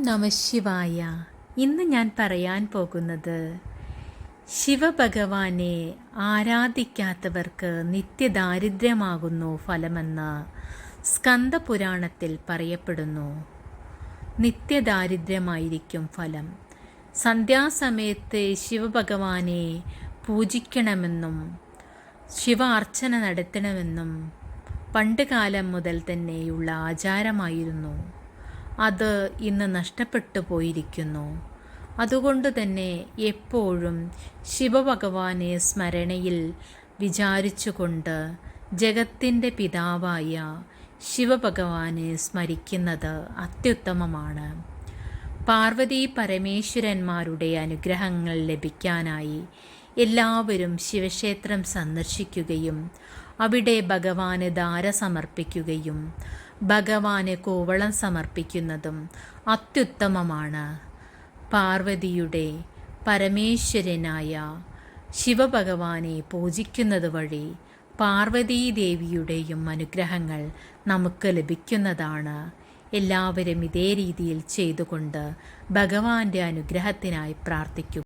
നമഃശിവായ. ഇന്ന് ഞാൻ പറയാൻ പോകുന്നത് ശിവഭഗവാനെ ആരാധിക്കാത്തവർക്ക് നിത്യദാരിദ്ര്യമാകുന്നു ഫലമെന്ന് സ്കന്ദപുരാണത്തിൽ പറയപ്പെടുന്നു. നിത്യദാരിദ്ര്യമായിരിക്കും ഫലം. സന്ധ്യാസമയത്ത് ശിവഭഗവാനെ പൂജിക്കണമെന്നും ശിവ അർച്ചന നടത്തണമെന്നും പണ്ടുകാലം മുതൽ തന്നെയുള്ള ആചാരമായിരുന്നു. അത് ഇന്ന് നഷ്ടപ്പെട്ടു പോയിരിക്കുന്നു. അതുകൊണ്ട് തന്നെ എപ്പോഴും ശിവഭഗവാനെ സ്മരണയിൽ വിചാരിച്ചുകൊണ്ട് ജഗത്തിൻ്റെ പിതാവായ ശിവഭഗവാനെ സ്മരിക്കുന്നത് അത്യുത്തമമാണ്. പാർവതീ പരമേശ്വരന്മാരുടെ അനുഗ്രഹങ്ങൾ ലഭിക്കാനായി എല്ലാവരും ശിവക്ഷേത്രം സന്ദർശിക്കുകയും അവിടെ ഭഗവാന് ധാര സമർപ്പിക്കുകയും ഭഗവാന് കൂവളം സമർപ്പിക്കുന്നതും അത്യുത്തമമാണ്. പാർവതിയുടെ പരമേശ്വരനായ ശിവഭഗവാനെ പൂജിക്കുന്നത് വഴി പാർവതീദേവിയുടെയും അനുഗ്രഹങ്ങൾ നമുക്ക് ലഭിക്കുന്നതാണ്. എല്ലാവരും ഇതേ രീതിയിൽ ചെയ്തുകൊണ്ട് ഭഗവാന്റെ അനുഗ്രഹത്തിനായി പ്രാർത്ഥിക്കുക.